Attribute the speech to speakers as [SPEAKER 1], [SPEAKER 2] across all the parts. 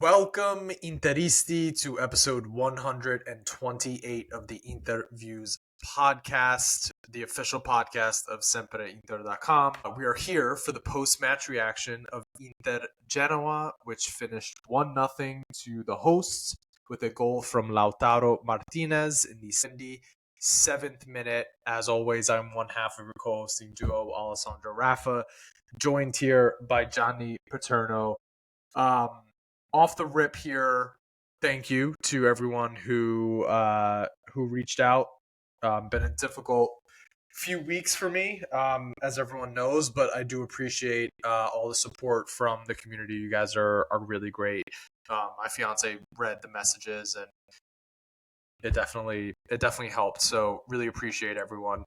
[SPEAKER 1] Welcome, Interisti, to episode 128 of the Interviews podcast, the official podcast of SempreInter.com. We are here for the post-match reaction of Inter Genoa, which finished 1-0 to the hosts with a goal from Lautaro Martinez in the 77th minute. As always, I'm one half of your co-hosting duo, Alessandro Rafa, joined here by Gianni Paterno. Off the rip here, thank you to everyone who reached out. Been a difficult few weeks for me, as everyone knows, but I do appreciate all the support from the community. You guys are really great. My fiance read the messages, and it definitely helped. So really appreciate everyone.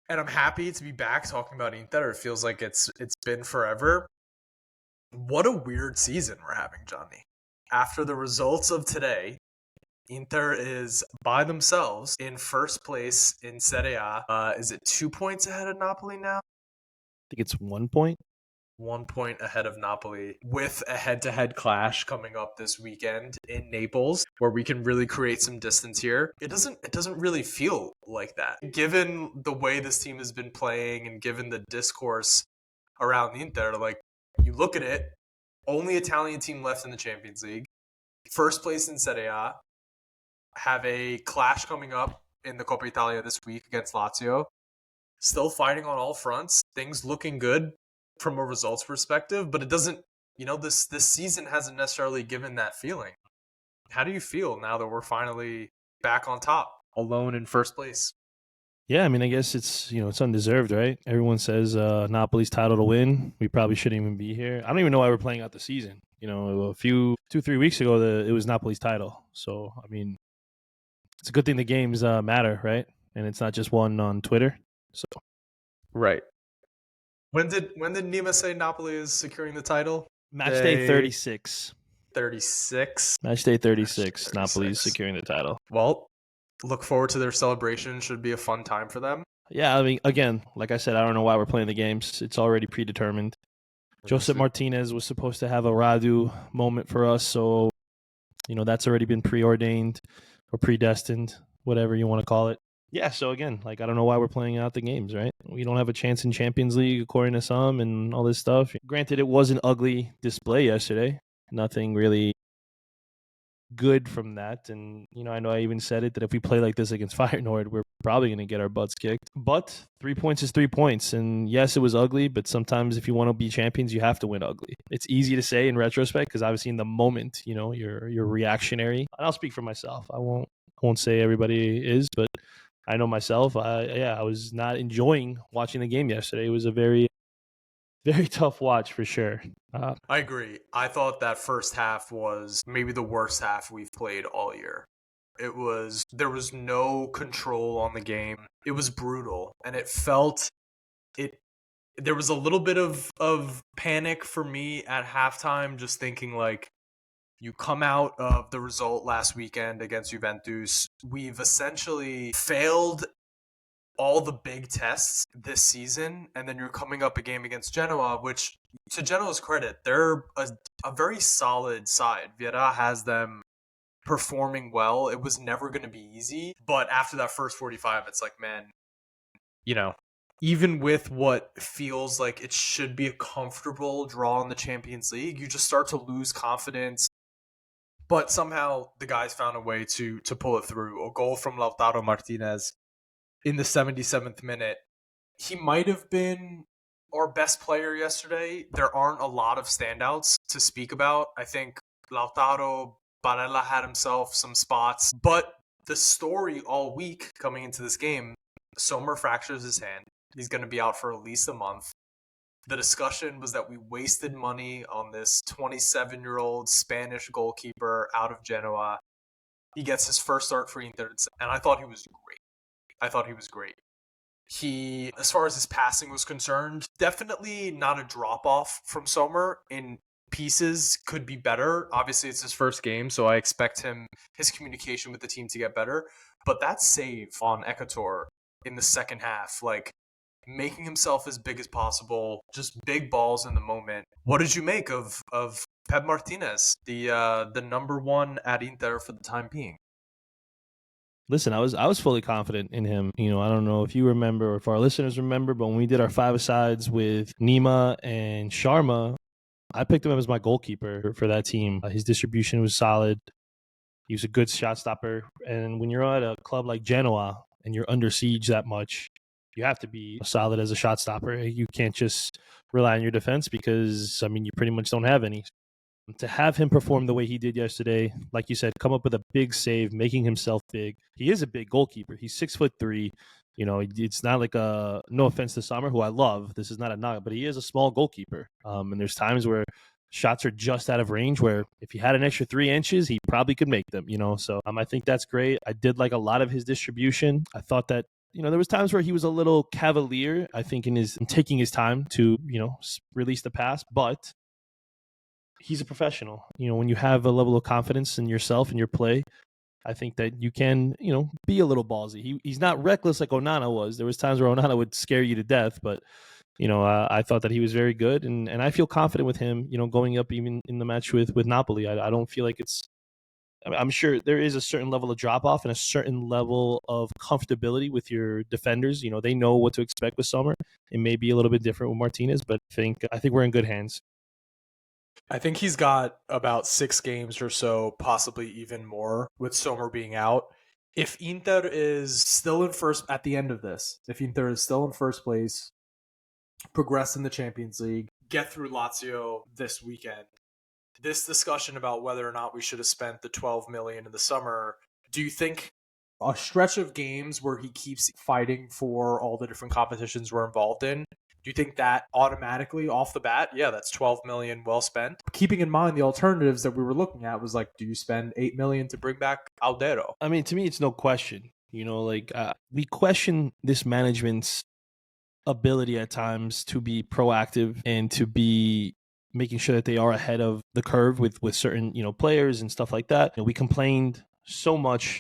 [SPEAKER 1] And I'm happy to be back talking about Inter. It feels like it's been forever. What a weird season we're having, Johnny. After the results of today, Inter is by themselves in first place in Serie A. Is it 2 points ahead of Napoli now?
[SPEAKER 2] I think it's 1 point.
[SPEAKER 1] 1 point ahead of Napoli, with a head-to-head clash coming up this weekend in Naples, where we can really create some distance here. It doesn't really feel like that. Given the way this team has been playing and given the discourse around Inter, like, you look at it, only Italian team left in the Champions League, first place in Serie A, have a clash coming up in the Coppa Italia this week against Lazio, still fighting on all fronts, things looking good from a results perspective, but it doesn't, this season hasn't necessarily given that feeling. How do you feel now that we're finally back on top, alone in first place?
[SPEAKER 2] Yeah, I mean, I guess it's undeserved, right? Everyone says Napoli's title to win. We probably shouldn't even be here. I don't even know why we're playing out the season. A few 2-3 weeks ago, it was Napoli's title. So, I mean, it's a good thing the games matter, right? And it's not just one on Twitter. So,
[SPEAKER 1] right. When did Nima say Napoli is securing the title?
[SPEAKER 2] Match day 36.
[SPEAKER 1] 36.
[SPEAKER 2] Match day 36. Napoli is securing the title.
[SPEAKER 1] Well, look forward to their celebration. Should be a fun time for them.
[SPEAKER 2] Yeah, I mean, again, like I said, I don't know why we're playing the games. It's already predetermined. Josep Martinez was supposed to have a Radu moment for us, so that's already been preordained or predestined, whatever you want to call it. Yeah, so again, I don't know why we're playing out the games, right? We don't have a chance in Champions League, according to some, and all this stuff. Granted, it was an ugly display yesterday. Nothing really good from that. And, I know I even said it, that if we play like this against Feyenoord, we're probably going to get our butts kicked. But 3 points is 3 points. And yes, it was ugly, but sometimes if you want to be champions, you have to win ugly. It's easy to say in retrospect because obviously in the moment, you're reactionary. And I'll speak for myself. I won't say everybody is, but I know myself. I was not enjoying watching the game yesterday. It was a very, very tough watch for sure.
[SPEAKER 1] I agree. I thought that first half was maybe the worst half we've played all year. There was no control on the game. It was brutal, and there was a little bit of panic for me at halftime, just thinking you come out of the result last weekend against Juventus. We've essentially failed all the big tests this season, and then you're coming up a game against Genoa, which, to Genoa's credit, they're a very solid side. Vieira has them performing well. It was never going to be easy, but after that first 45, it's like, man, even with what feels like it should be a comfortable draw in the Champions League, you just start to lose confidence. But somehow the guys found a way to pull it through. A goal from Lautaro Martinez in the 77th minute. He might have been our best player yesterday. There aren't a lot of standouts to speak about. I think Lautaro, Barella had himself some spots. But the story all week coming into this game, Sommer fractures his hand. He's going to be out for at least a month. The discussion was that we wasted money on this 27-year-old Spanish goalkeeper out of Genoa. He gets his first start for Inter, and I thought he was great. He, as far as his passing was concerned, definitely not a drop-off from Sommer. In pieces, could be better. Obviously, it's his first game, so I expect his communication with the team to get better. But that save on Ekator in the second half, making himself as big as possible, just big balls in the moment. What did you make of Pep Martinez, the number one at Inter for the time being.
[SPEAKER 2] Listen, I was fully confident in him. You know, I don't know if you remember or if our listeners remember, but when we did our five-a-sides with Nima and Sharma, I picked him up as my goalkeeper for that team. His distribution was solid. He was a good shot stopper. And when you're at a club like Genoa and you're under siege that much, you have to be solid as a shot stopper. You can't just rely on your defense because, I mean, you pretty much don't have any. To have him perform the way he did yesterday, like you said, come up with a big save, making himself big. He is a big goalkeeper. He's 6'3". You know, it's not like a, no offense to Sommer, who I love. This is not a knock, but he is a small goalkeeper. And there's times where shots are just out of range where if he had an extra 3 inches, he probably could make them, you know. So I think that's great. I did like a lot of his distribution. I thought that, you know, there was times where he was a little cavalier, I think, in taking his time to, you know, release the pass, but he's a professional. You know, when you have a level of confidence in yourself and your play, I think that you can, you know, be a little ballsy. He's not reckless like Onana was. There was times where Onana would scare you to death, but, you know, I thought that he was very good, and I feel confident with him, you know, going up even in the match with Napoli. I don't feel like it's, I'm sure there is a certain level of drop off and a certain level of comfortability with your defenders. You know, they know what to expect with Sommer. It may be a little bit different with Martinez, but I think we're in good hands.
[SPEAKER 1] I think he's got about 6 games or so, possibly even more, with Sommer being out. If Inter is still in first at the end of this, if Inter is still in first place, progress in the Champions League, get through Lazio this weekend, this discussion about whether or not we should have spent the 12 million in the summer, do you think a stretch of games where he keeps fighting for all the different competitions we're involved in, do you think that automatically off the bat, yeah, that's 12 million well spent? Keeping in mind the alternatives that we were looking at was like, do you spend 8 million to bring back Alderweireld?
[SPEAKER 2] I mean, to me, it's no question. You know, like we question this management's ability at times to be proactive and to be making sure that they are ahead of the curve with certain, you know, players and stuff like that. You know, we complained so much,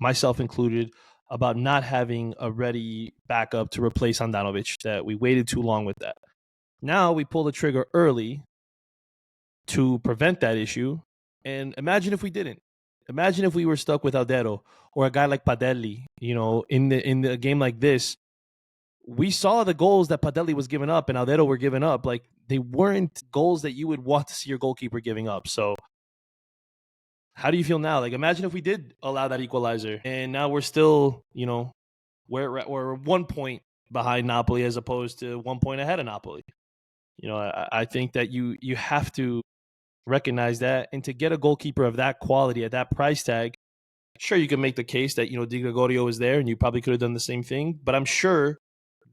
[SPEAKER 2] myself included, about not having a ready backup to replace Handanovic, that we waited too long with that. Now we pull the trigger early to prevent that issue. And imagine if we didn't. Imagine if we were stuck with Alderweireld or a guy like Padelli, you know, in the game like this. We saw the goals that Padelli was giving up and Alderweireld were giving up. Like, they weren't goals that you would want to see your goalkeeper giving up. So how do you feel now? Like, imagine if we did allow that equalizer and now we're still, you know, we're 1 point behind Napoli as opposed to 1 point ahead of Napoli. You know, I think that you have to recognize that, and to get a goalkeeper of that quality at that price tag, sure, you can make the case that, you know, Di Gregorio is there and you probably could have done the same thing, but I'm sure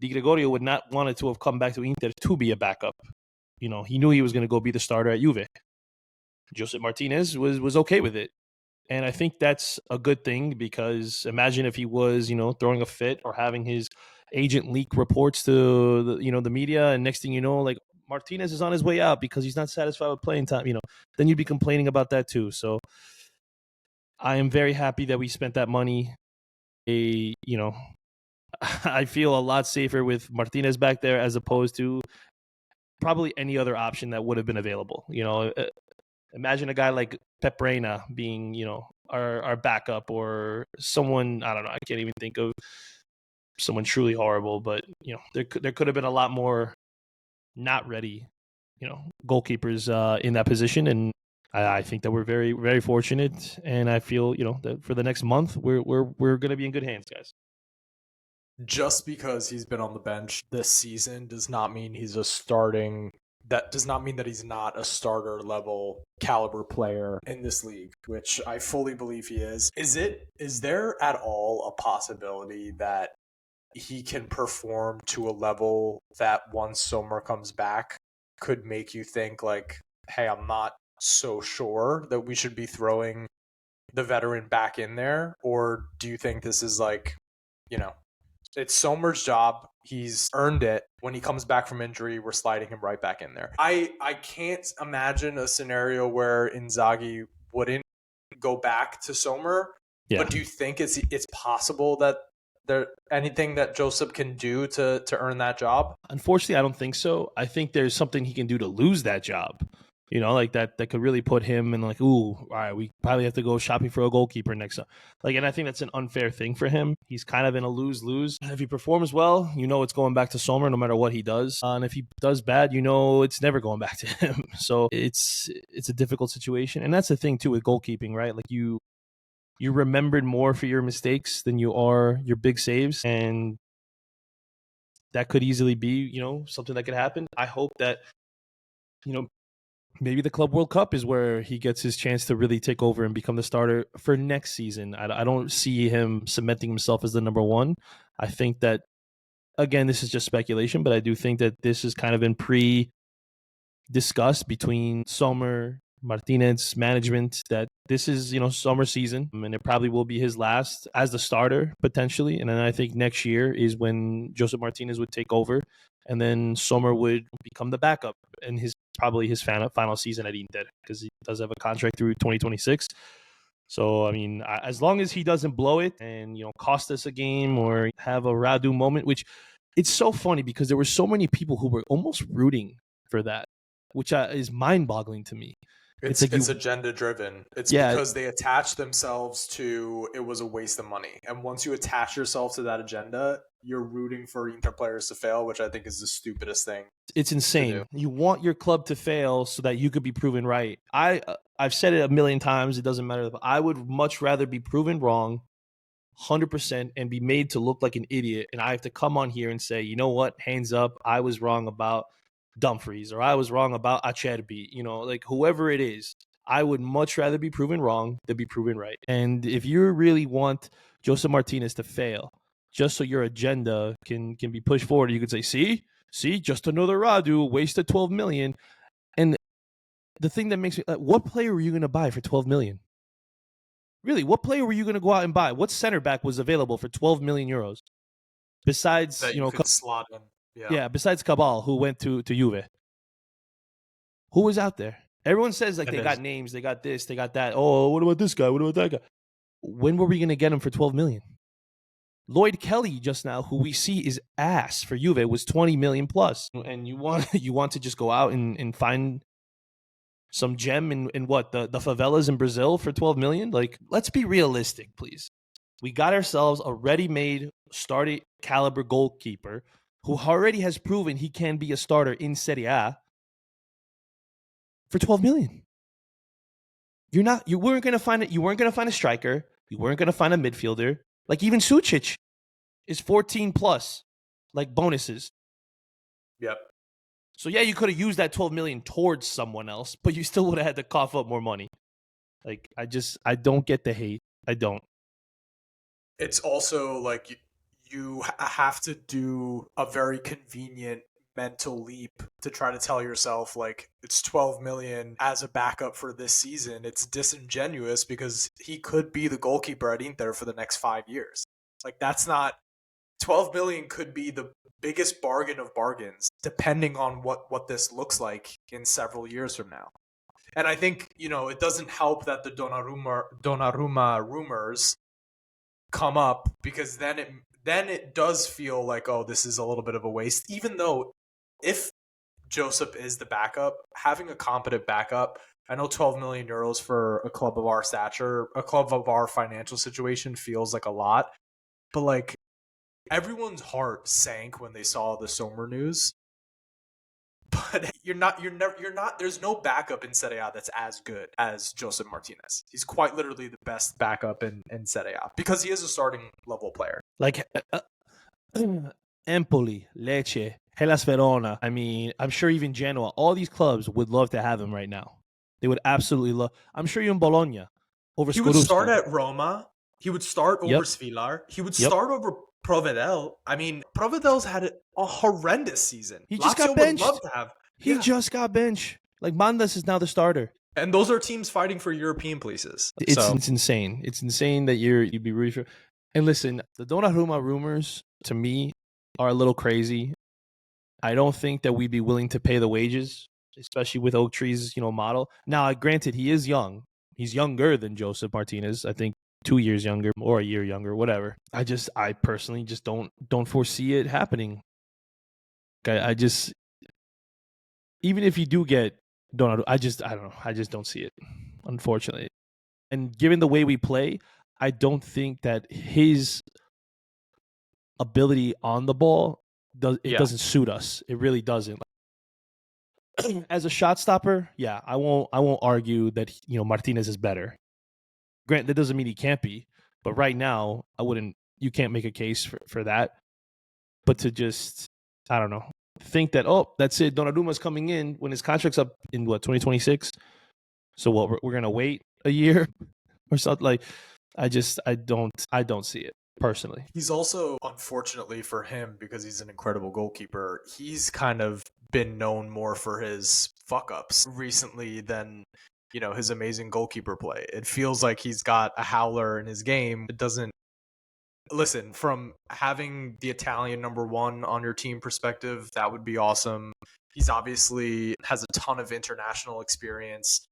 [SPEAKER 2] Di Gregorio would not want it to have come back to Inter to be a backup. You know, he knew he was going to go be the starter at Juve. Josep Martinez was okay with it. And I think that's a good thing, because imagine if he was, you know, throwing a fit or having his agent leak reports to the, you know, the media, and next thing you know, like, Martinez is on his way out because he's not satisfied with playing time, you know, then you'd be complaining about that too. So I am very happy that we spent that money. You know, I feel a lot safer with Martinez back there as opposed to probably any other option that would have been available. You know, imagine a guy like Pep Reina being, you know, our backup, or someone, I don't know, I can't even think of someone truly horrible, but, you know, there could have been a lot more not ready, you know, goalkeepers in that position. And I think that we're very, very fortunate. And I feel, you know, that for the next month, we're going to be in good hands, guys.
[SPEAKER 1] Just because he's been on the bench this season does not mean he's a starting. That does not mean that he's not a starter level caliber player in this league, which I fully believe he is. Is there at all a possibility that he can perform to a level that once Sommer comes back could make you think like, hey, I'm not so sure that we should be throwing the veteran back in there? Or do you think this is like, you know, it's Sommer's job, he's earned it. When he comes back from injury, we're sliding him right back in there? I can't imagine a scenario where Inzaghi wouldn't go back to Sommer. Yeah. But do you think it's possible that there anything that Josep can do to earn that job?
[SPEAKER 2] Unfortunately, I don't think so. I think there's something he can do to lose that job. like that could really put him in like, ooh, all right, we probably have to go shopping for a goalkeeper next up. Like, and I think that's an unfair thing for him. He's kind of in a lose-lose. If he performs well, it's going back to Sommer no matter what he does. And if he does bad, it's never going back to him. So it's a difficult situation. And that's the thing too with goalkeeping, right? Like you're remembered more for your mistakes than you are your big saves. And that could easily be, something that could happen. I hope that, maybe the Club World Cup is where he gets his chance to really take over and become the starter for next season. I don't see him cementing himself as the number one. I think that, again, this is just speculation, but I do think that this has kind of been pre-discussed between Sommer, Martinez, management, that this is, summer season, and it probably will be his last as the starter, potentially. And then I think next year is when Josep Martinez would take over, and then Sommer would become the backup, and probably his final season at Inter, because he does have a contract through 2026. So, I mean, as long as he doesn't blow it and, cost us a game or have a Radu moment, which it's so funny because there were so many people who were almost rooting for that, which is mind-boggling to me.
[SPEAKER 1] It's agenda driven. It's because they attach themselves to it was a waste of money. And once you attach yourself to that agenda, you're rooting for Inter players to fail, which I think is the stupidest thing.
[SPEAKER 2] It's insane. You want your club to fail so that you could be proven right. I've said it a million times. It doesn't matter. I would much rather be proven wrong 100% and be made to look like an idiot. And I have to come on here and say, you know what? Hands up. I was wrong about Dumfries, or I was wrong about Acerbi, like whoever it is. I would much rather be proven wrong than be proven right. And if you really want Josep Martinez to fail, just so your agenda can be pushed forward, you could say, see, just another Radu, wasted 12 million. And the thing that makes me, what player were you going to buy for 12 million? Really, what player were you going to go out and buy? What center back was available for 12 million euros? Besides,
[SPEAKER 1] that you could slot in.
[SPEAKER 2] Yeah, besides Cabal, who went to Juve. Who was out there? Everyone says like they got names, they got this, they got that. Oh, what about this guy? What about that guy? When were we going to get him for 12 million? Lloyd Kelly just now, who we see is ass for Juve, was 20 million plus. And you want to just go out and find some gem in what, the favelas in Brazil for 12 million? Like, let's be realistic, please. We got ourselves a ready-made starting caliber goalkeeper who already has proven he can be a starter in Serie A for 12 million. You weren't going to find it. You weren't going to find a striker. You weren't going to find a midfielder. Like even Sucic is 14 plus, like bonuses.
[SPEAKER 1] Yep.
[SPEAKER 2] So yeah, you could have used that 12 million towards someone else, but you still would have had to cough up more money. Like I don't get the hate. I don't.
[SPEAKER 1] It's also like you have to do a very convenient mental leap to try to tell yourself like it's 12 million as a backup for this season. It's disingenuous because he could be the goalkeeper at Inter for the next 5 years. Like that's not 12 million could be the biggest bargain of bargains depending on what this looks like in several years from now. And I think, it doesn't help that the Donnarumma rumors come up because then it does feel like, oh, this is a little bit of a waste, even though if Josep is the backup, having a competent backup, I know 12 million euros for a club of our stature, a club of our financial situation feels like a lot, but like everyone's heart sank when they saw the Sommer news. But you're not, there's no backup in Serie A that's as good as Josep Martinez. He's quite literally the best backup in Serie A because he is a starting level player.
[SPEAKER 2] Like Empoli, Lecce, Hellas Verona. I mean, I'm sure even Genoa, all these clubs would love to have him right now. They would absolutely love. I'm sure even Bologna over
[SPEAKER 1] He would start at Roma. He would start over Svilar. He would start over Provedel. I mean, Provedel's had a horrendous season.
[SPEAKER 2] He just got benched. Would love to have. He just got benched. Like Mandas is now the starter.
[SPEAKER 1] And those are teams fighting for European places.
[SPEAKER 2] It's insane. It's insane that you'd be rooting for. And listen, the Donnarumma rumors to me are a little crazy. I don't think that we'd be willing to pay the wages, especially with Oak Tree's, model. Now, granted, he is young. He's younger than Josep Martinez. I think 2 years younger or a year younger, whatever. I personally just don't foresee it happening. I just, even if you do get I don't know. I just don't see it, unfortunately. And given the way we play, I don't think that his ability on the ball doesn't suit us. It really doesn't. As a shot stopper, yeah, I won't argue that Martinez is better. Grant, that doesn't mean he can't be, but right now you can't make a case for that. But to just, I don't know, think that, oh, that's it, Donnaruma's coming in when his contract's up in 2026. So what, we're gonna wait a year or something? Like, I don't see it personally.
[SPEAKER 1] He's also, unfortunately for him, because he's an incredible goalkeeper, he's kind of been known more for his fuck ups recently than his amazing goalkeeper play. It feels like he's got a howler in his game. It doesn't. Listen, from having the Italian number one on your team perspective, that would be awesome. He's obviously has a ton of international experience,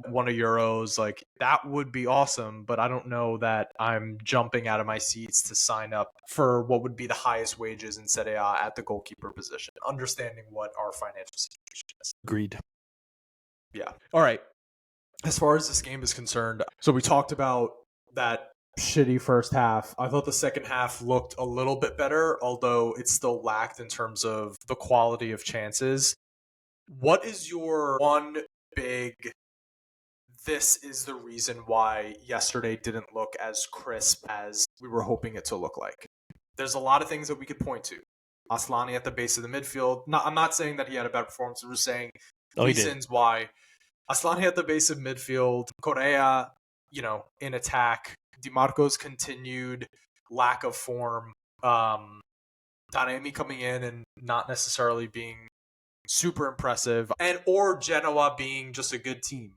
[SPEAKER 1] won a Euros. Like, that would be awesome, but I don't know that I'm jumping out of my seats to sign up for what would be the highest wages in Serie A at the goalkeeper position, understanding what our financial situation is.
[SPEAKER 2] Agreed.
[SPEAKER 1] Yeah. All right. As far as this game is concerned, so we talked about that shitty first half. I thought the second half looked a little bit better, although it still lacked in terms of the quality of chances. What is your one big, this is the reason why yesterday didn't look as crisp as we were hoping it to look like? There's a lot of things that we could point to. Asllani at the base of the midfield. I'm not saying that he had a bad performance. I'm just saying reasons why. Asllani at the base of midfield. Correa, in attack. Dimarco's continued lack of form. Taremi coming in and not necessarily being super impressive, or Genoa being just a good team.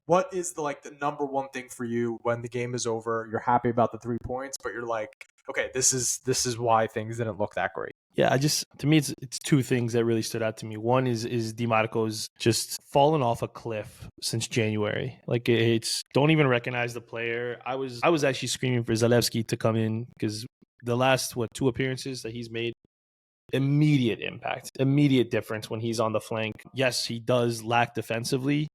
[SPEAKER 1] What is the number one thing for you when the game is over? You're happy about the 3 points, but you're like, okay, this is why things didn't look that great.
[SPEAKER 2] Yeah, to me, it's two things that really stood out to me. One is Dimarco's just fallen off a cliff since January. Like, it's don't even recognize the player. I was actually screaming for Zalewski to come in because the last 2 appearances that he's made, immediate impact, immediate difference when he's on the flank. Yes, he does lack defensively.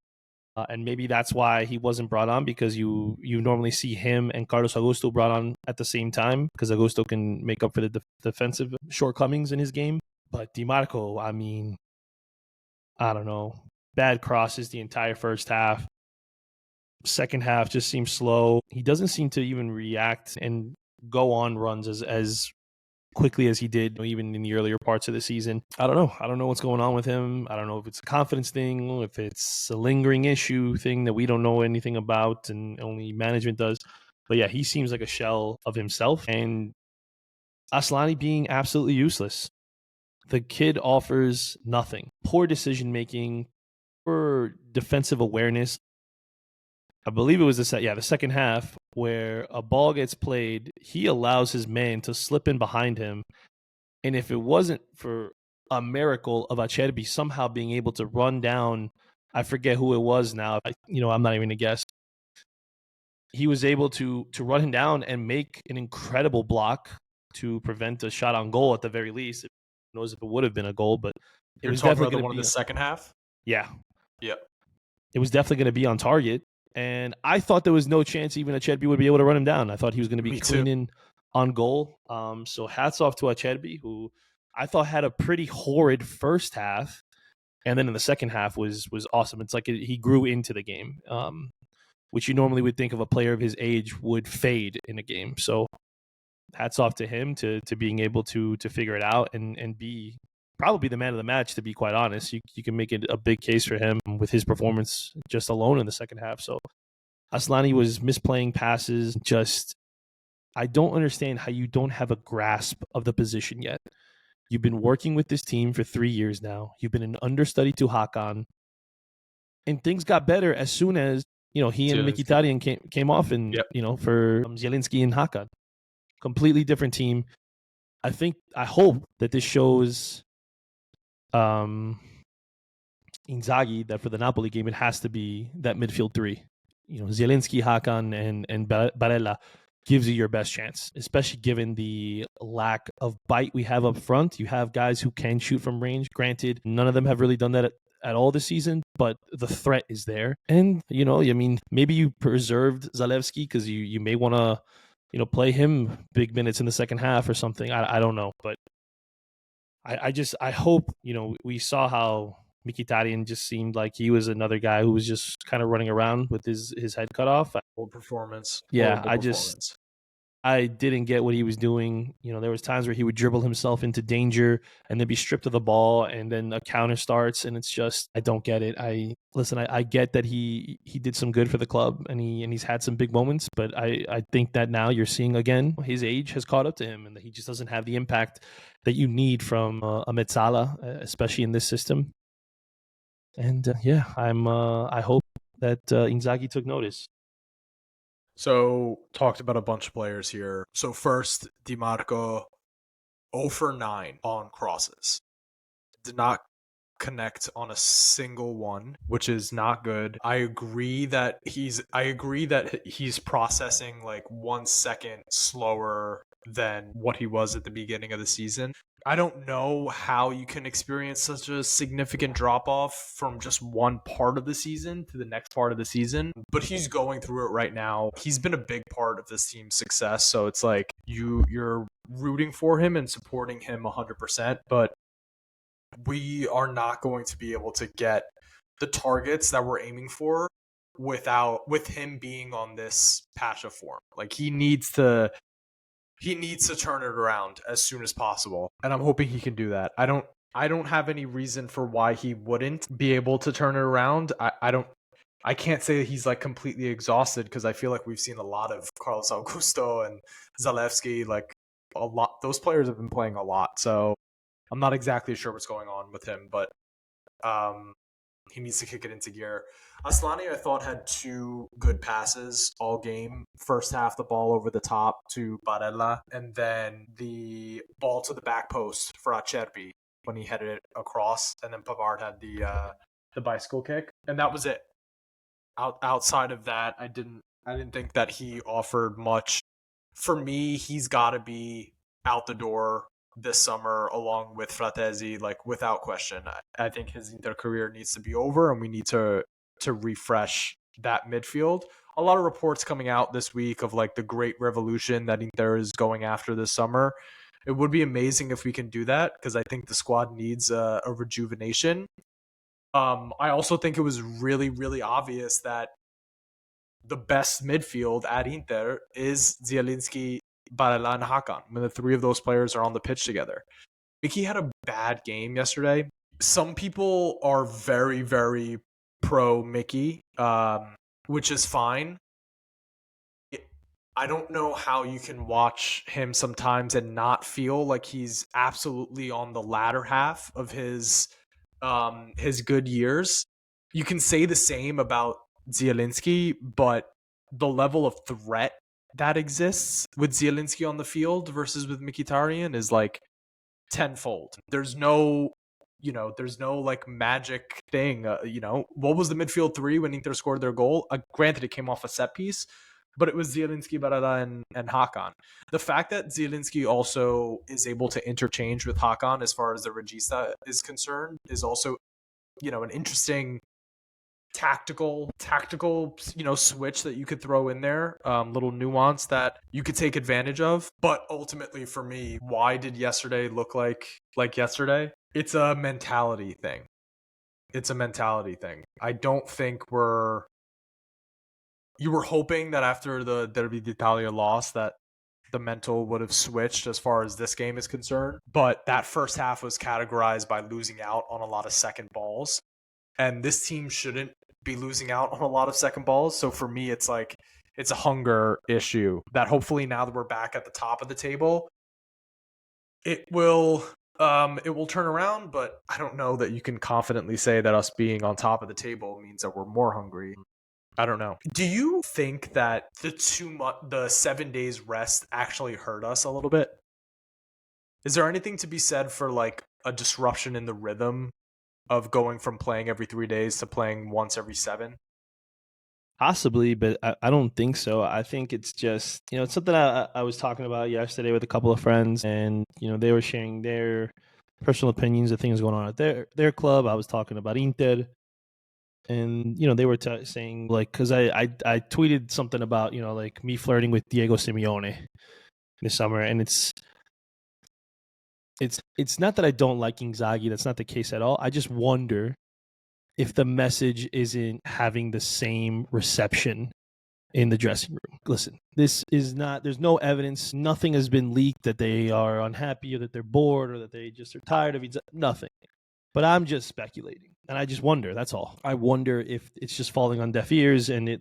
[SPEAKER 2] And maybe that's why he wasn't brought on, because you normally see him and Carlos Augusto brought on at the same time, because Augusto can make up for the defensive shortcomings in his game. But Dimarco, I mean, I don't know. Bad crosses the entire first half. Second half just seems slow. He doesn't seem to even react and go on runs as quickly as he did even in the earlier parts of the season. I don't know what's going on with him. I don't know if it's a confidence thing, if it's a lingering issue thing that we don't know anything about and only management does. But yeah, he seems like a shell of himself, and Asllani being absolutely useless. The kid offers nothing. Poor decision making, poor defensive awareness. I believe it was the second half where a ball gets played, he allows his man to slip in behind him. And if it wasn't for a miracle of Acerbi somehow being able to run down, I forget who it was now, I'm not even going to guess. He was able to run him down and make an incredible block to prevent a shot on goal at the very least. Who knows if it would have been a goal, but it was definitely going to be
[SPEAKER 1] the second half.
[SPEAKER 2] Yeah.
[SPEAKER 1] It
[SPEAKER 2] was definitely going to be on target. And I thought there was no chance even Acerbi would be able to run him down. I thought he was going to be cleaning on goal. So hats off to Acerbi, who I thought had a pretty horrid first half. And then in the second half was awesome. It's like he grew into the game, which you normally would think of a player of his age would fade in a game. So hats off to him to being able to figure it out and be probably the man of the match, to be quite honest. You can make it a big case for him with his performance just alone in the second half. So Asllani was misplaying passes. Just, I don't understand how you don't have a grasp of the position yet. You've been working with this team for 3 years now. You've been an understudy to Hakan. And things got better as soon as, he and Mkhitaryan came off and, for Zielinski and Hakan. Completely different team. I hope that this shows Inzaghi that for the Napoli game, it has to be that midfield 3. Zielinski, Hakan, and Barella gives you your best chance, especially given the lack of bite we have up front. You have guys who can shoot from range. Granted, none of them have really done that at all this season, but the threat is there. And, I mean, maybe you preserved Zalewski because you may want to, play him big minutes in the second half or something. I don't know. But I hope, we saw how Mkhitaryan just seemed like he was another guy who was just kind of running around with his head cut off.
[SPEAKER 1] Horrible performance.
[SPEAKER 2] Yeah,
[SPEAKER 1] Horrible performance.
[SPEAKER 2] I didn't get what he was doing. There was times where he would dribble himself into danger and then be stripped of the ball, and then a counter starts, and it's just I don't get it. I get that he did some good for the club, and he's had some big moments, but I think that now you're seeing again his age has caught up to him, and that he just doesn't have the impact that you need from a Mezzala, especially in this system. And I hope that Inzaghi took notice.
[SPEAKER 1] So, talked about a bunch of players here. So, first, Dimarco, 0 for 9 on crosses. Did not connect on a single one, which is not good. I agree that he's processing like 1 second slower than what he was at the beginning of the season. I don't know how you can experience such a significant drop off from just one part of the season to the next part of the season, but he's going through it right now. He's been a big part of this team's success, so it's like you're rooting for him and supporting him 100%, but we are not going to be able to get the targets that we're aiming for with him being on this patch of form. Like he needs to turn it around as soon as possible, and I'm hoping he can do that. I don't have any reason for why he wouldn't be able to turn it around. I can't say that he's like completely exhausted, because I feel like we've seen a lot of Carlos Augusto and Zalewski, like a lot. Those players have been playing a lot, so I'm not exactly sure what's going on with him, but he needs to kick it into gear. Aslani, I thought, had 2 good passes all game. First half, the ball over the top to Barella, and then the ball to the back post for Acerbi when he headed it across, and then Pavard had the bicycle kick, and that was it. Outside of that, I didn't think that he offered much. For me, he's got to be out the door this summer along with Fratesi, like without question. I think his Inter career needs to be over, and we need to refresh that midfield. A lot of reports coming out this week of like the great revolution that Inter is going after this summer. It would be amazing if we can do that, because I think the squad needs a rejuvenation. I also think it was really, really obvious that the best midfield at Inter is Zielinski, Barella, and Hakan. When the 3 of those players are on the pitch together. Mickey had a bad game yesterday. Some people are very, very pro Mickey, which is fine. I don't know how you can watch him sometimes and not feel like he's absolutely on the latter half of his good years. You can say the same about Zielinski, but the level of threat that exists with Zielinski on the field versus with Mkhitaryan is like tenfold. There's no like magic thing. What was the midfield 3 when Inter scored their goal? Granted, it came off a set piece, but it was Zielinski, Barella, and Hakan. The fact that Zielinski also is able to interchange with Hakan as far as the regista is concerned is also, an interesting tactical switch that you could throw in there, little nuance that you could take advantage of. But ultimately, for me, why did yesterday look like yesterday? It's a mentality thing. I don't think you were hoping that after the Derby d'Italia loss that the mental would have switched as far as this game is concerned, but that first half was categorized by losing out on a lot of second balls, and this team shouldn't be losing out on a lot of second balls. So for me, it's like it's a hunger issue that hopefully now that we're back at the top of the table, it will turn around. But I don't know that you can confidently say that us being on top of the table means that we're more hungry. I don't know. Do you think that the 7 days rest actually hurt us a little bit? Is there anything to be said for like a disruption in the rhythm of going from playing every 3 days to playing once every 7?
[SPEAKER 2] Possibly, but I don't think so. I think it's just, it's something I was talking about yesterday with a couple of friends, and, they were sharing their personal opinions of things going on at their club. I was talking about Inter, and they were saying, like, because I tweeted something about like me flirting with Diego Simeone this summer, and it's not that I don't like Inzaghi. That's not the case at all. I just wonder if the message isn't having the same reception in the dressing room. Listen, this is not, there's no evidence. Nothing has been leaked that they are unhappy or that they're bored or that they just are tired of nothing. But I'm just speculating. And I just wonder, that's all. I wonder if it's just falling on deaf ears, and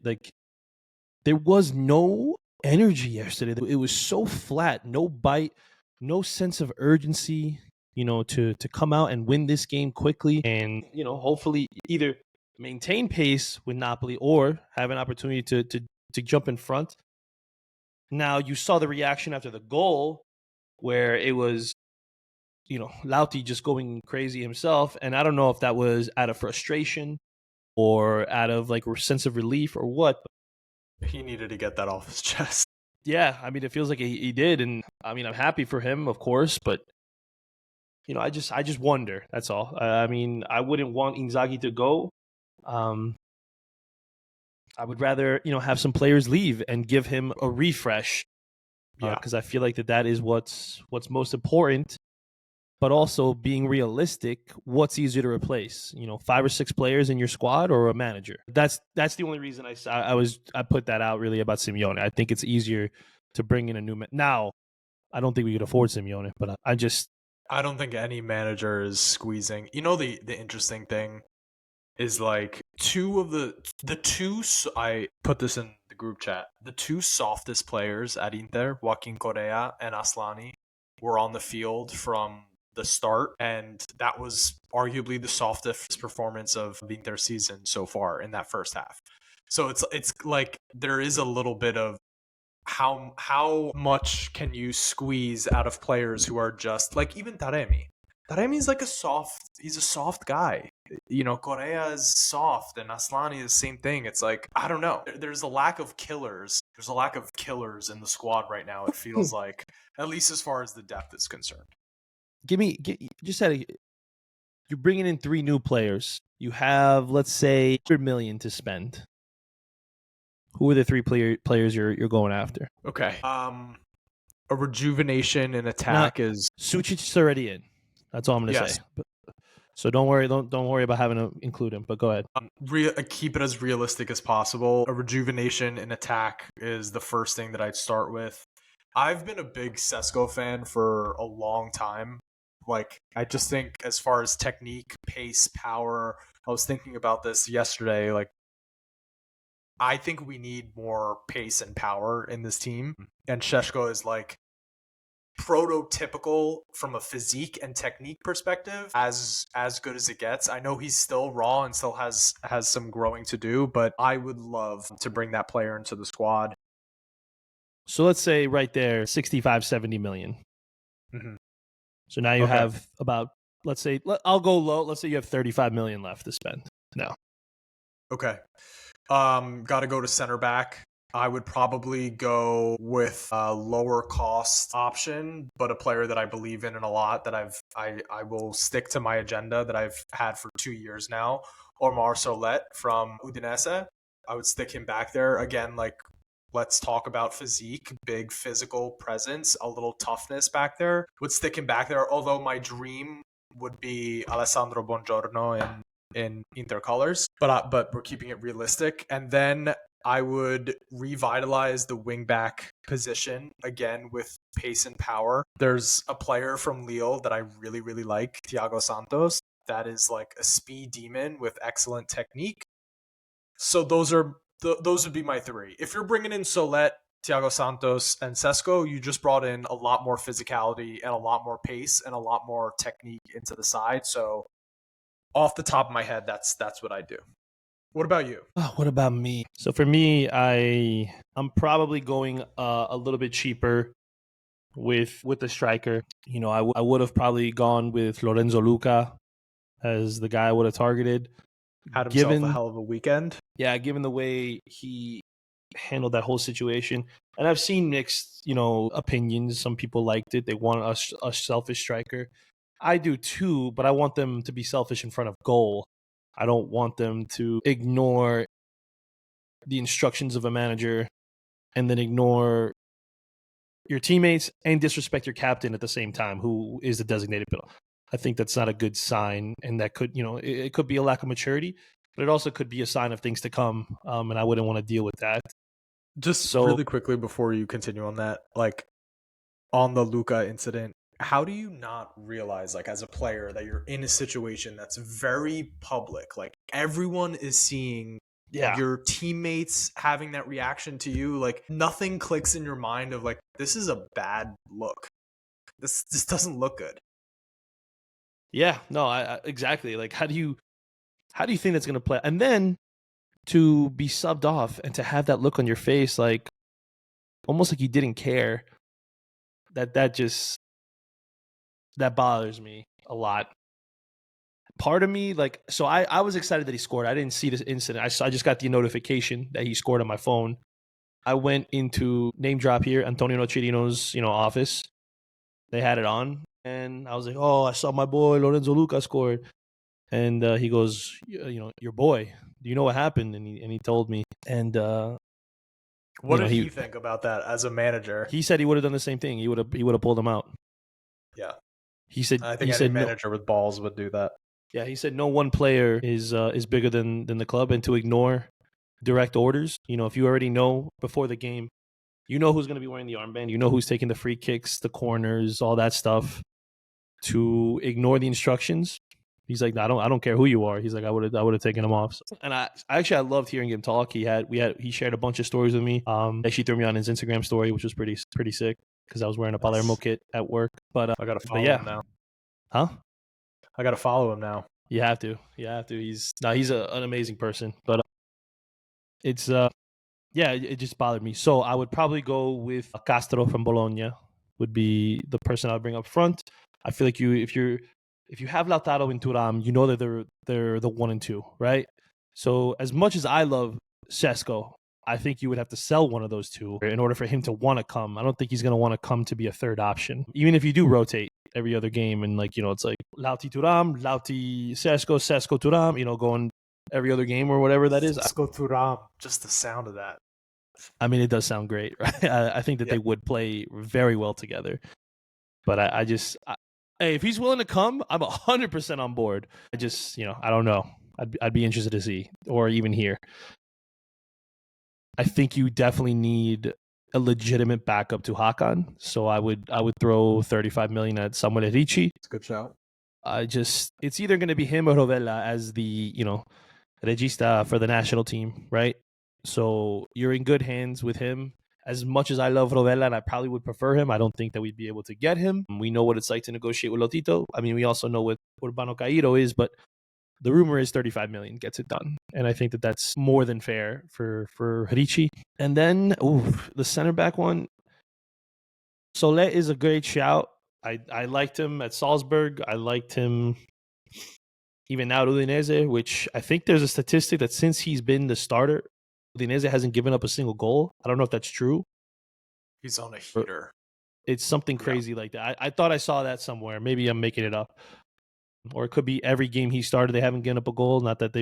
[SPEAKER 2] there was no energy yesterday. It was so flat, no bite, no sense of urgency, to come out and win this game quickly and, hopefully either maintain pace with Napoli or have an opportunity to jump in front. Now, you saw the reaction after the goal where it was, Lauti just going crazy himself. And I don't know if that was out of frustration or out of like a sense of relief or what.
[SPEAKER 1] He needed to get that off his chest.
[SPEAKER 2] Yeah, I mean, it feels like he did. And I mean, I'm happy for him, of course, but I just wonder. That's all. I mean, I wouldn't want Inzaghi to go. I would rather have some players leave and give him a refresh. Yeah, because I feel like that is what's most important. But also being realistic, what's easier to replace? 5 or 6 players in your squad or a manager? That's the only reason I put that out really about Simeone. I think it's easier to bring in a new now. I don't think we could afford Simeone, but
[SPEAKER 1] I don't think any manager is squeezing. The interesting thing is like I put this in the group chat. The 2 softest players at Inter, Joaquin Correa and Aslani, were on the field from the start, and that was arguably the softest performance of the Inter season so far in that first half. So it's like there is a little bit of how much can you squeeze out of players who are just like, even Taremi. Taremi's like he's a soft guy. Correa is soft, and Aslani is the same thing. It's like, I don't know. There's a lack of killers. There's a lack of killers in the squad right now, it feels like, at least as far as the depth is concerned.
[SPEAKER 2] You're bringing in 3 new players. You have, let's say, 100 million to spend. Who are the 3 players you're going after?
[SPEAKER 1] Okay. A rejuvenation in attack is
[SPEAKER 2] Suchic's already in. That's all I'm going to say. So don't worry about having to include him. But go ahead.
[SPEAKER 1] Keep it as realistic as possible. A rejuvenation in attack is the first thing that I'd start with. I've been a big Sesko fan for a long time. Like, I just think as far as technique, pace, power, I was thinking about this yesterday. Like, I think we need more pace and power in this team. And Šeško is like prototypical from a physique and technique perspective, as good as it gets. I know he's still raw and still has some growing to do, but I would love to bring that player into the squad.
[SPEAKER 2] So let's say right there, 65, 70 million.
[SPEAKER 1] Mm-hmm.
[SPEAKER 2] So now you have about, let's say, I'll go low. Let's say you have 35 million left to spend now.
[SPEAKER 1] Okay. Got to go to center back. I would probably go with a lower cost option, but a player that I believe in a lot, that I will stick to my agenda that I've had for 2 years now. Omar Solet from Udinese. I would stick him back there. Again, like, let's talk about physique, big physical presence, a little toughness back there. Would stick him back there, although my dream would be Alessandro Buongiorno in Inter colors, but we're keeping it realistic. And then I would revitalize the wingback position again with pace and power. There's a player from Lille that I really, really like, Thiago Santos, that is like a speed demon with excellent technique. So those would be my 3. If you're bringing in Solet, Thiago Santos, and Sesko, you just brought in a lot more physicality and a lot more pace and a lot more technique into the side. So off the top of my head, that's what I do. What about you?
[SPEAKER 2] What about me? So for me, I'm probably going a little bit cheaper with the striker. I would have probably gone with Lorenzo Luca as the guy I would have targeted.
[SPEAKER 1] Had himself a hell of a weekend.
[SPEAKER 2] Yeah, given the way he handled that whole situation. And I've seen mixed, opinions. Some people liked it. They want a selfish striker. I do too, but I want them to be selfish in front of goal. I don't want them to ignore the instructions of a manager and then ignore your teammates and disrespect your captain at the same time, who is the designated penalty. I think that's not a good sign, and that could, it could be a lack of maturity, but it also could be a sign of things to come, and I wouldn't want to deal with that.
[SPEAKER 1] Just really quickly before you continue on that, like on the Luka incident, how do you not realize, like as a player, that you're in a situation that's very public? Like everyone is seeing your teammates having that reaction to you. Like nothing clicks in your mind of like, this is a bad look. This doesn't look good.
[SPEAKER 2] Yeah, no, I exactly. Like how do you think that's going to play? And then to be subbed off and to have that look on your face, like almost like you didn't care. That bothers me a lot. Part of me, like, so I was excited that he scored. I didn't see this incident. I just got the notification that he scored on my phone. I went into name drop here, Antonio Nocerino's, office. They had it on, and I was like, "Oh, I saw my boy Lorenzo Luca scored." And he goes, "Your boy. Do you know what happened?" And he told me. And
[SPEAKER 1] what did he think about that as a manager?
[SPEAKER 2] He said he would have done the same thing. He would have pulled him out.
[SPEAKER 1] Yeah.
[SPEAKER 2] He said.
[SPEAKER 1] I think any manager with balls would do that.
[SPEAKER 2] Yeah, he said no one player is bigger than the club, and to ignore direct orders. If you already know before the game, you know who's going to be wearing the armband, you know who's taking the free kicks, the corners, all that stuff. To ignore the instructions, he's like, I don't care who you are. He's like, I would have taken him off. And I loved hearing him talk. He shared a bunch of stories with me. Actually threw me on his Instagram story, which was pretty sick because I was wearing a Palermo kit at work. But I gotta follow him now. Huh?
[SPEAKER 1] I gotta follow him now.
[SPEAKER 2] You have to. He's an amazing person. But it's it just bothered me. So I would probably go with Castro from Bologna. Would be the person I'd bring up front. I feel like if you have Lautaro and Thuram, you know that they're the 1 and 2, right? So as much as I love Sesko, I think you would have to sell one of those two in order for him to want to come. I don't think he's going to want to come to be a third option, even if you do rotate every other game and it's like Lauti Thuram, Lauti Sesko, Sesko Thuram, going every other game or whatever that is.
[SPEAKER 1] Sesko Thuram, just the sound of that.
[SPEAKER 2] I mean, it does sound great, right? I think that they would play very well together. But hey, if he's willing to come, I'm 100% on board. I just, I don't know. I'd be interested to see or even hear. I think you definitely need a legitimate backup to Hakan. So I would throw 35 million at Samuel Ricci.
[SPEAKER 1] It's a good shout.
[SPEAKER 2] It's either going to be him or Rovella as the, regista for the national team, right? So you're in good hands with him. As much as I love Rovella and I probably would prefer him, I don't think that we'd be able to get him. We know what it's like to negotiate with Lotito. I mean, we also know what Urbano Cairo is, but the rumor is 35 million gets it done. And I think that that's more than fair for Ricci. And then, the center back one, Solet is a great shout. I liked him at Salzburg. I liked him even now at Udinese, which I think there's a statistic that since he's been the starter, Udinese hasn't given up a single goal. I don't know if that's true.
[SPEAKER 1] He's on a heater.
[SPEAKER 2] It's something crazy like that. I thought I saw that somewhere. Maybe I'm making it up. Or it could be every game he started, they haven't given up a goal. Not that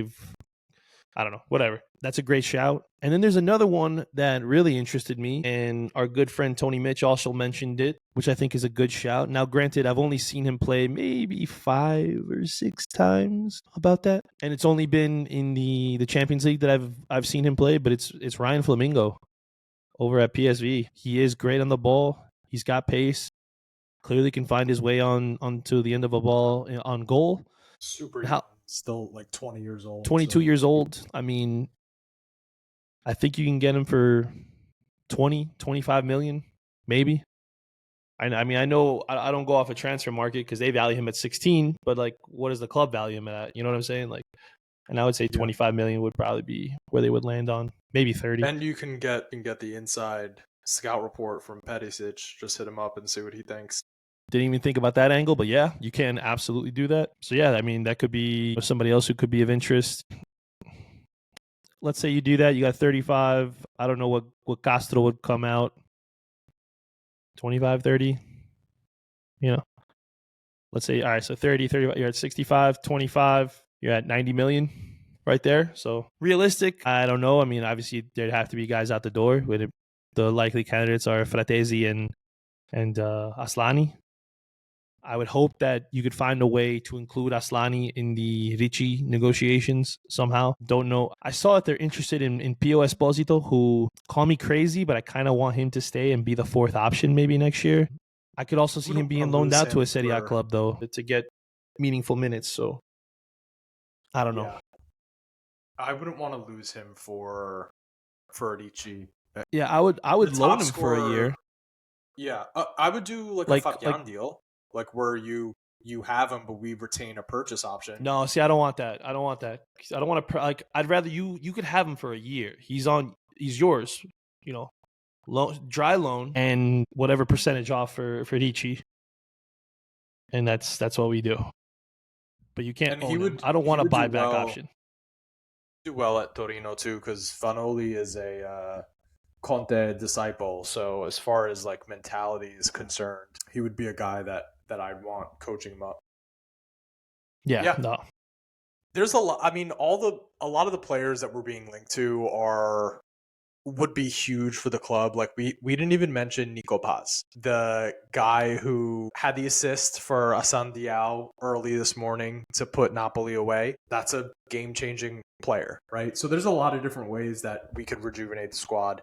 [SPEAKER 2] I don't know. Whatever. That's a great shout. And then there's another one that really interested me, and our good friend Tony Mitch also mentioned it, which I think is a good shout. Now, granted, I've only seen him play maybe 5 or 6 times about that, and it's only been in the Champions League that I've seen him play. But it's Ryan Flamingo over at PSV. He is great on the ball. He's got pace. Clearly can find his way onto the end of a ball on goal.
[SPEAKER 1] Super young. Still like 20 years old.
[SPEAKER 2] 22 years old. I mean, I think you can get him for 20, 25 million, maybe. I mean, I know I don't go off a transfer market because they value him at 16, but like, what does the club value him at? You know what I'm saying? Like, and I would say 25 million would probably be where they would land on, maybe 30.
[SPEAKER 1] And you can get the inside scout report from Perisic. Just hit him up and see what he thinks.
[SPEAKER 2] Didn't even think about that angle, but yeah, you can absolutely do that. So yeah, I mean, that could be somebody else who could be of interest. Let's say you do that, you got 35. I don't know what Castro would come out. 25, 30. let's say, all right, so 30, you're at 65, 25, you're at 90 million right there. So realistic, I don't know. I mean, obviously there'd have to be guys out the door. The likely candidates are Fratesi and Aslani. I would hope that you could find a way to include Aslani in the Ricci negotiations somehow. Don't know. I saw that they're interested in Pio Esposito, who, call me crazy, but I kind of want him to stay and be the fourth option maybe next year. I could also see him being loaned out to a Serie A club, though, to get meaningful minutes. So I don't know.
[SPEAKER 1] I wouldn't want to lose him for Ricci.
[SPEAKER 2] Yeah, I would loan him for a year.
[SPEAKER 1] Yeah, I would do like a Fabian deal, like where you have him, but we retain a purchase option.
[SPEAKER 2] No, see, I don't want that. I don't want to. I'd rather you could have him for a year. He's yours. You know, dry loan and whatever percentage off for Ricci, and that's what we do. But you can't own him. I don't want a buyback option.
[SPEAKER 1] Do well at Torino too, because Vanoli is a Conte disciple. So as far as like mentality is concerned, he would be a guy that I'd want coaching him up.
[SPEAKER 2] Yeah. No.
[SPEAKER 1] There's a lot. I mean, a lot of the players that we're being linked to would be huge for the club. Like we didn't even mention Nico Paz, the guy who had the assist for Assane Diao early this morning to put Napoli away. That's a game-changing player, right? So there's a lot of different ways that we could rejuvenate the squad.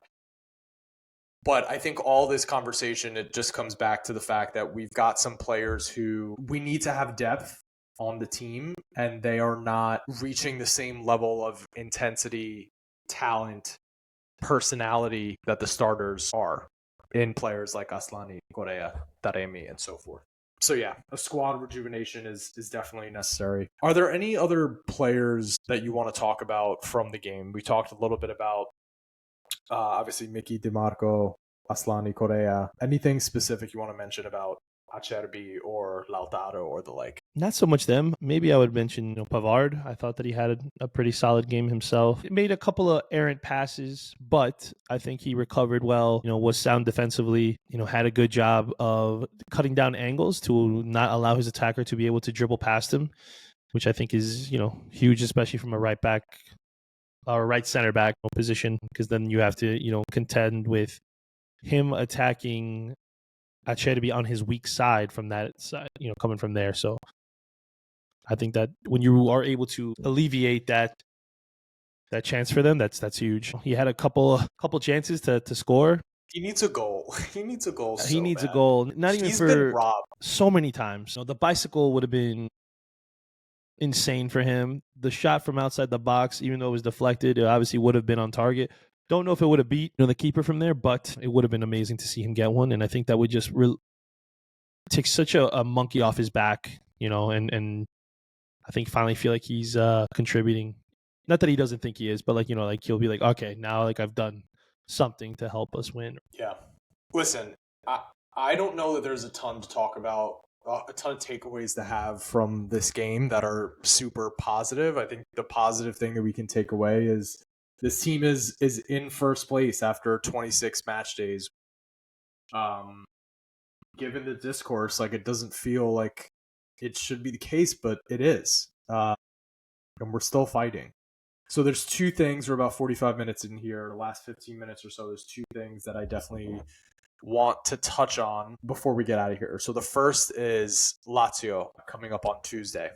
[SPEAKER 1] But I think all this conversation, it just comes back to the fact that we've got some players who we need to have depth on the team, and they are not reaching the same level of intensity, talent, personality that the starters are in players like Aslani, Correa, Taremi, and so forth. So yeah, a squad rejuvenation is definitely necessary. Are there any other players that you want to talk about from the game? We talked a little bit about obviously Mickey, Dimarco, Aslani, Correa. Anything specific you want to mention about Acerbi or Lautaro or the like?
[SPEAKER 2] Not so much them. Maybe I would mention Pavard. I thought that he had a pretty solid game himself. He made a couple of errant passes, but I think he recovered well, was sound defensively, had a good job of cutting down angles to not allow his attacker to be able to dribble past him, which I think is, huge, especially from a right back or right center back position, because then you have to, contend with him attacking Acerbi on his weak side from that side, coming from there. So I think that when you are able to alleviate that chance for them, that's huge. He had a couple chances to score.
[SPEAKER 1] He needs a goal. He needs a goal.
[SPEAKER 2] He needs a goal. Not even for
[SPEAKER 1] been robbed
[SPEAKER 2] so many times. The bicycle would have been insane for him. The shot from outside the box, even though it was deflected, it obviously would have been on target. Don't know if it would have beat the keeper from there, but it would have been amazing to see him get one. And I think that would just take such a monkey off his back, and I think finally feel like he's contributing. Not that he doesn't think he is, but like he'll be like, okay, now I've done something to help us win.
[SPEAKER 1] Yeah. Listen, I don't know that there's a ton to talk about, a ton of takeaways to have from this game that are super positive. I think the positive thing that we can take away is this team is in first place after 26 match days. Given the discourse, it doesn't feel like it should be the case, but it is. And we're still fighting. So there's two things. We're about 45 minutes in here. The last 15 minutes or so, there's two things that I definitely want to touch on before we get out of here. So the first is Lazio coming up on Tuesday.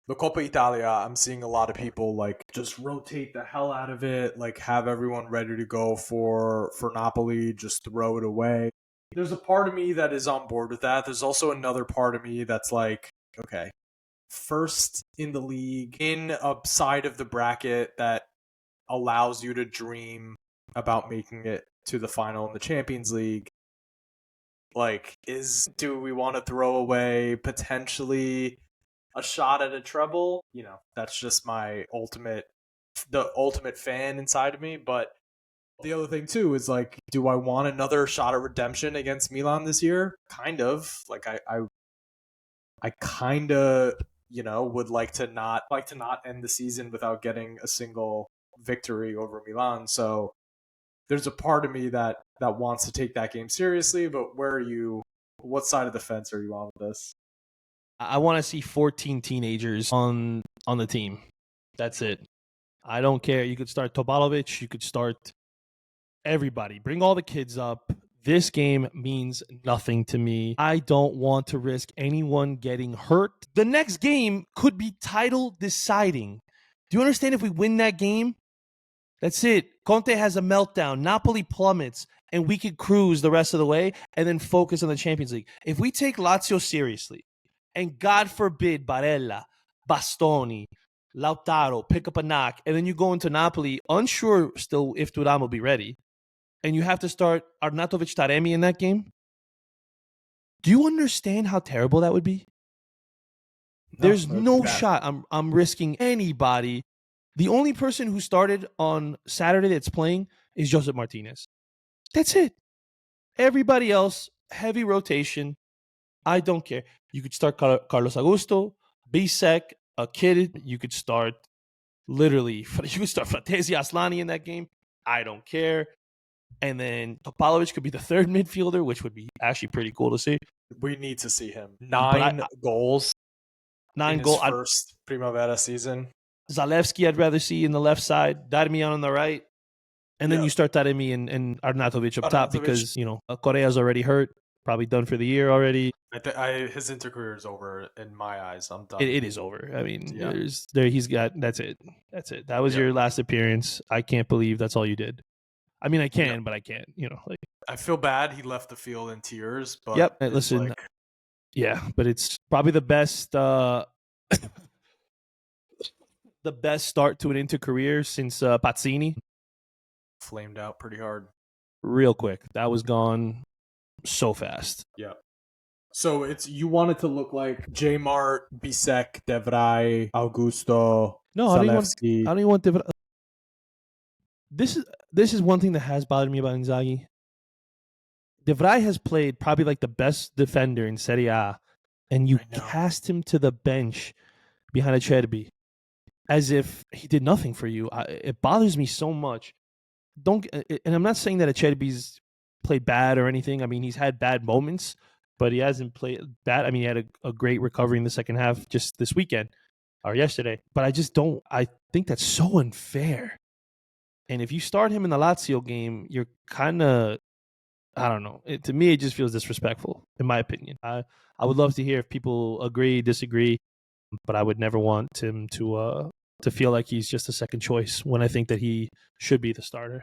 [SPEAKER 1] The Coppa Italia, I'm seeing a lot of people just rotate the hell out of it, have everyone ready to go for Napoli, just throw it away. There's a part of me that is on board with that. There's also another part of me that's like, okay, first in the league, in a side of the bracket that allows you to dream about making it to the final in the Champions League. Do we want to throw away potentially a shot at a treble? That's just the ultimate fan inside of me. But the other thing too is do I want another shot at redemption against Milan this year? Kind of. I kind of, would like to not end the season without getting a single victory over Milan. So there's a part of me that wants to take that game seriously, but where are you What side of the fence are you on with this?
[SPEAKER 2] I want to see 14 teenagers on the team. That's it. I don't care. You could start Topalovic. You could start everybody. Bring all the kids up. This game means nothing to me. I don't want to risk anyone getting hurt. The next game could be title deciding. Do you understand? If we win that game, that's it. Conte has a meltdown. Napoli plummets, and we could cruise the rest of the way and then focus on the Champions League. If we take Lazio seriously, and God forbid Barella, Bastoni, Lautaro pick up a knock, and then you go into Napoli unsure still if Thuram will be ready, and you have to start Arnautovic Taremi in that game, do you understand how terrible that would be? There's no shot I'm risking anybody. The only person who started on Saturday that's playing is Josep Martinez. That's it. Everybody else, heavy rotation. I don't care. You could start Carlos Augusto, Bisek, a kid. You could start literally, you could start Fratesi Aslani in that game. I don't care. And then Topalovic could be the third midfielder, which would be actually pretty cool to see.
[SPEAKER 1] We need to see him. 9 goals.
[SPEAKER 2] 9
[SPEAKER 1] goals. First Primavera season.
[SPEAKER 2] Zalewski, I'd rather see in the left side. Darmian on the right. And then you start Taremi and Arnautovic up top because, Correa's already hurt. Probably done for the year already.
[SPEAKER 1] His Inter career is over in my eyes. I'm done.
[SPEAKER 2] It is over. I mean, he's got. That's it. That's it. That was your last appearance. I can't believe that's all you did. I mean, I can, but I can't.
[SPEAKER 1] I feel bad. He left the field in tears. But
[SPEAKER 2] yep. Listen. But it's probably the best. The best start to an Inter career since Pazzini.
[SPEAKER 1] Flamed out pretty hard.
[SPEAKER 2] Real quick. That was gone so fast.
[SPEAKER 1] Yeah. So you want it to look like J Mart, Bisek, Devray, Augusto, Zalewski.
[SPEAKER 2] I don't even want Devray. This is one thing that has bothered me about Inzaghi. Devray has played probably like the best defender in Serie A, and you cast him to the bench behind Acerbi as if he did nothing for you. It bothers me so much. And I'm not saying that Acerbi's played bad or anything. I mean, he's had bad moments, but he hasn't played bad. I mean, he had a great recovery in the second half just this weekend or yesterday. But I think that's so unfair. And if you start him in the Lazio game, you're kind of, I don't know. To me, it just feels disrespectful, in my opinion. I would love to hear if people agree, disagree, but I would never want him to feel like he's just a second choice when I think that he should be the starter.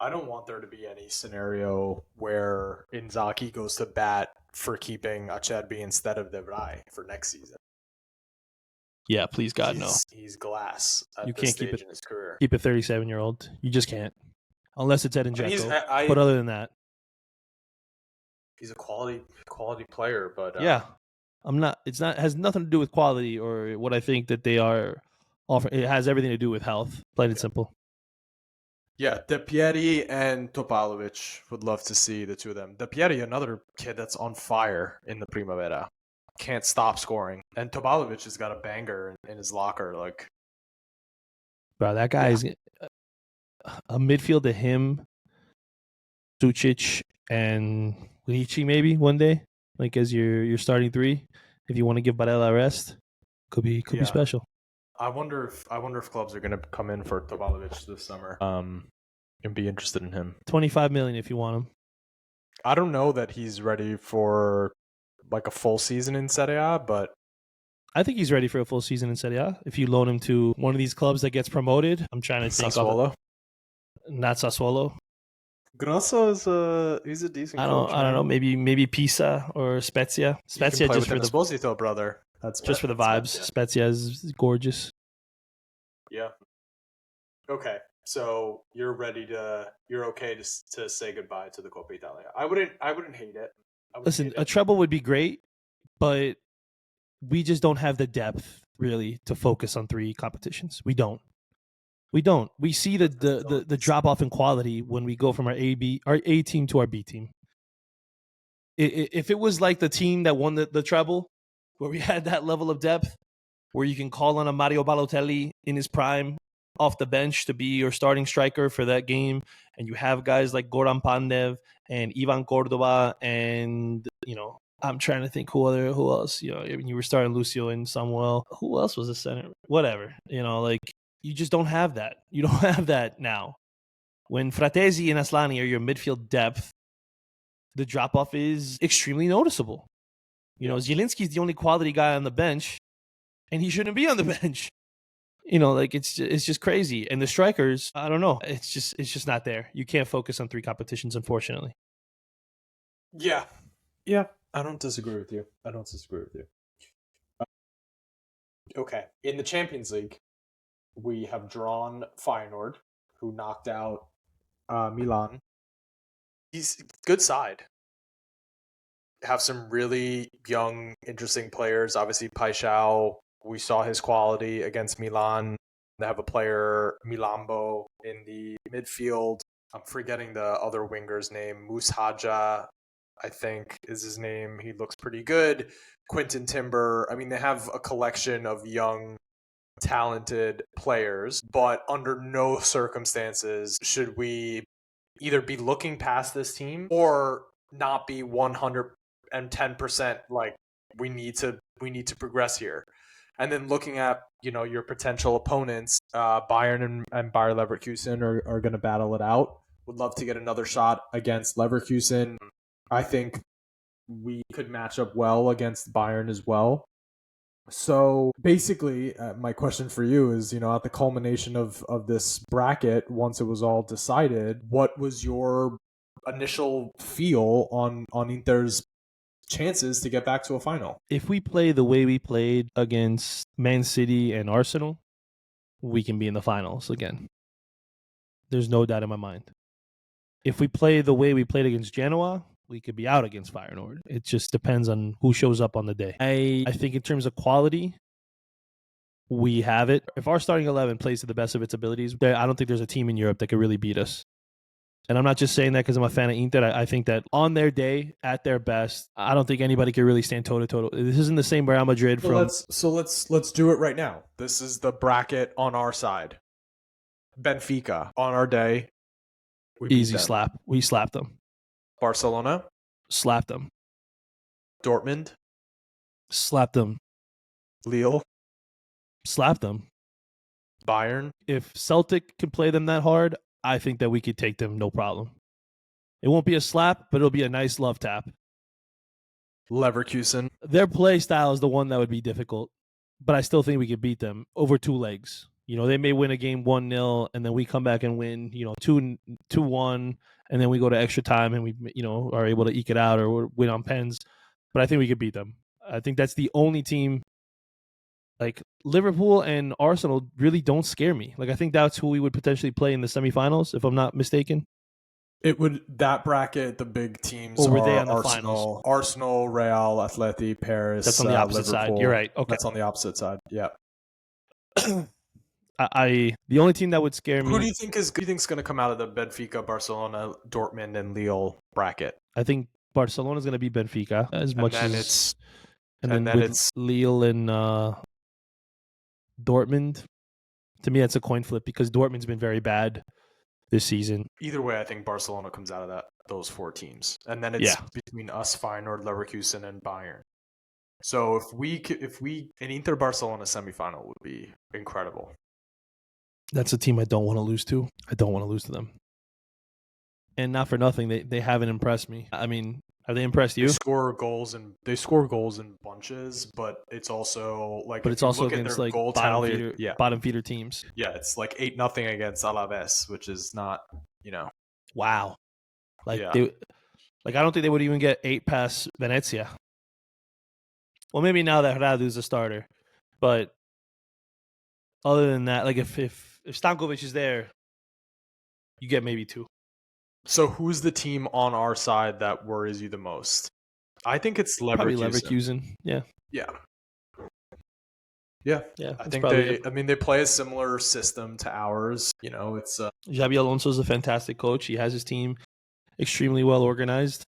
[SPEAKER 1] I don't want there to be any scenario where Inzaghi goes to bat for keeping Acerbi instead of Devray for next season.
[SPEAKER 2] Yeah, please God, no.
[SPEAKER 1] He's glass at
[SPEAKER 2] you
[SPEAKER 1] this
[SPEAKER 2] can't
[SPEAKER 1] stage
[SPEAKER 2] keep it,
[SPEAKER 1] in his career.
[SPEAKER 2] Keep a 37-year-old. You just can't. Unless it's Edin Dzeko. But other than that.
[SPEAKER 1] He's a quality player, but
[SPEAKER 2] yeah. It has nothing to do with quality or what I think that they are offering. It has everything to do with health. Plain and simple.
[SPEAKER 1] Yeah, De Pieri and Topalovic, would love to see the two of them. De Pieri, another kid that's on fire in the Primavera. Can't stop scoring. And Topalovic has got a banger in his locker.
[SPEAKER 2] Bro, that guy is a midfield to him, Sucic, and Lici maybe one day, like as your starting three. If you want to give Barella a rest, could be special.
[SPEAKER 1] I wonder if clubs are going to come in for Topalovic this summer and be interested in him.
[SPEAKER 2] 25 million if you want him.
[SPEAKER 1] I don't know that he's ready for like a full season in Serie A, but
[SPEAKER 2] I think he's ready for a full season in Serie A. If you loan him to one of these clubs that gets promoted, I'm trying to think
[SPEAKER 1] Sassuolo.
[SPEAKER 2] Not Sassuolo.
[SPEAKER 1] Grosso he's a decent coach.
[SPEAKER 2] I don't know. Maybe Pisa or Spezia. Spezia just for the
[SPEAKER 1] Esposito brother. That's
[SPEAKER 2] just for the vibes. Spezia is gorgeous.
[SPEAKER 1] Yeah. Okay. So you're okay to say goodbye to the Coppa Italia. I wouldn't hate it.
[SPEAKER 2] Listen, a treble would be great, but we just don't have the depth really to focus on 3 competitions. We don't. We see the drop off in quality when we go from our A team to our B team. If it was like the team that won the treble, where we had that level of depth, where you can call on a Mario Balotelli in his prime off the bench to be your starting striker for that game, and you have guys like Goran Pandev and Ivan Cordova, and I'm trying to think who else. You were starting Lucio and Samuel. Who else was the center? Whatever. You just don't have that. You don't have that now. When Fratesi and Aslani are your midfield depth, the drop off is extremely noticeable. Zielinski is the only quality guy on the bench, and he shouldn't be on the bench. It's just crazy. And the strikers, I don't know. It's just not there. You can't focus on 3 competitions, unfortunately.
[SPEAKER 1] Yeah. I don't disagree with you. Okay. In the Champions League, we have drawn Feyenoord, who knocked out Milan. He's good side. Have some really young, interesting players. Obviously, Paixão, we saw his quality against Milan. They have a player, Milambo, in the midfield. I'm forgetting the other winger's name. Mushaja, I think, is his name. He looks pretty good. Quinton Timber. I mean, they have a collection of young, talented players, but under no circumstances should we either be looking past this team or not be 110% like we need to progress here. And then looking at your potential opponents, Bayern and Bayer Leverkusen are going to battle it out. Would love to get another shot against Leverkusen. I think we could match up well against Bayern as well. So basically, my question for you is, at the culmination of this bracket, once it was all decided, what was your initial feel on Inter's chances to get back to a final?
[SPEAKER 2] If we play the way we played against Man City and Arsenal, we can be in the finals again. There's no doubt in my mind. If we play the way we played against Genoa, we could be out against Feyenoord. It just depends on who shows up on the day. I think in terms of quality, we have it. If our starting 11 plays to the best of its abilities, I don't think there's a team in Europe that could really beat us. And I'm not just saying that because I'm a fan of Inter. I think that on their day, at their best, I don't think anybody could really stand toe-to-toe. This isn't the same Real Madrid from...
[SPEAKER 1] Let's do it right now. This is the bracket on our side. Benfica, on our day.
[SPEAKER 2] Easy slap. We slapped them.
[SPEAKER 1] Barcelona.
[SPEAKER 2] Slapped them.
[SPEAKER 1] Dortmund.
[SPEAKER 2] Slapped them.
[SPEAKER 1] Lille.
[SPEAKER 2] Slapped them.
[SPEAKER 1] Bayern.
[SPEAKER 2] If Celtic can play them that hard, I think that we could take them no problem. It won't be a slap, but it'll be a nice love tap.
[SPEAKER 1] Leverkusen.
[SPEAKER 2] Their play style is the one that would be difficult, but I still think we could beat them over 2 legs. They may win a game 1-0, and then we come back and win, 2-1, and then we go to extra time and we, are able to eke it out or win on pens. But I think we could beat them. I think that's the only team. Like, Liverpool and Arsenal really don't scare me. Like, I think that's who we would potentially play in the semifinals, if I'm not mistaken.
[SPEAKER 1] It would, that bracket, the big teams
[SPEAKER 2] or were they
[SPEAKER 1] are
[SPEAKER 2] on the
[SPEAKER 1] Arsenal, Real, Atleti, Paris.
[SPEAKER 2] That's on the opposite
[SPEAKER 1] Liverpool.
[SPEAKER 2] side. You're right. Okay.
[SPEAKER 1] That's on the opposite side. Yeah.
[SPEAKER 2] The only team that would scare me.
[SPEAKER 1] Who do you think is going to come out of the Benfica, Barcelona, Dortmund, and Lille bracket?
[SPEAKER 2] I think Barcelona is going to be Benfica
[SPEAKER 1] then
[SPEAKER 2] with Lille and Dortmund. To me, that's a coin flip because Dortmund's been very bad this season.
[SPEAKER 1] Either way, I think Barcelona comes out of those 4 teams, and then it's between us, Feyenoord, Leverkusen, and Bayern. So if we an Inter Barcelona semifinal would be incredible.
[SPEAKER 2] That's a team I don't want to lose to. I don't want to lose to them. And not for nothing, they haven't impressed me. I mean, have they impressed you?
[SPEAKER 1] They score goals in bunches, but it's also like.
[SPEAKER 2] But it's also against like
[SPEAKER 1] goal
[SPEAKER 2] bottom feeder teams.
[SPEAKER 1] Yeah, it's like 8-0 against Alaves, which is not,
[SPEAKER 2] Wow. I don't think they would even get 8 past Venezia. Well, maybe now that Radu's a starter, but other than that, like if Stankovic is there, you get maybe 2.
[SPEAKER 1] So who's the team on our side that worries you the most? I think it's Leverkusen.
[SPEAKER 2] Probably Leverkusen. Yeah.
[SPEAKER 1] I think they play a similar system to ours. It's
[SPEAKER 2] Xabi Alonso's a fantastic coach. He has his team extremely well organized.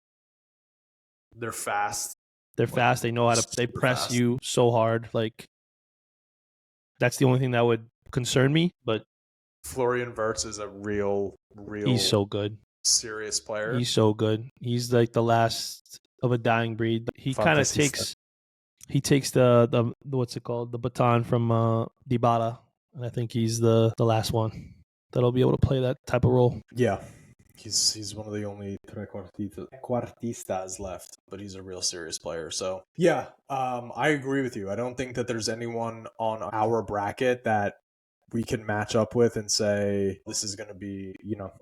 [SPEAKER 1] They're fast.
[SPEAKER 2] They know how to. They press you so hard. Like, that's the only thing that would concern me. But
[SPEAKER 1] Florian Wirtz is a real
[SPEAKER 2] He's so good.
[SPEAKER 1] serious player.
[SPEAKER 2] He's so good. He's like the last of a dying breed. He kind of takes the what's it called, the baton from Dybala, and I think he's the last one that'll be able to play that type of role.
[SPEAKER 1] Yeah, he's one of the only trequartistas left, but he's a real serious player. So yeah, I agree with you. I don't think that there's anyone on our bracket that we can match up with and say this is going to be,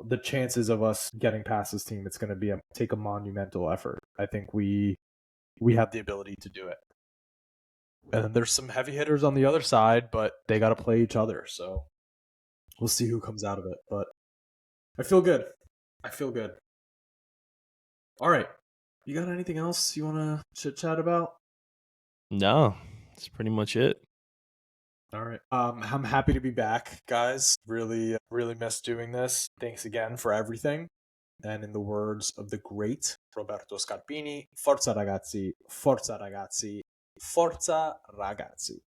[SPEAKER 1] the chances of us getting past this team, it's going to take a monumental effort. I think we have the ability to do it. And then there's some heavy hitters on the other side, but they got to play each other. So we'll see who comes out of it. But I feel good. All right. You got anything else you want to chit chat about?
[SPEAKER 2] No, that's pretty much it.
[SPEAKER 1] All right. I'm happy to be back, guys. Really, really missed doing this. Thanks again for everything. And in the words of the great Roberto Scarpini, forza ragazzi, forza ragazzi, forza ragazzi.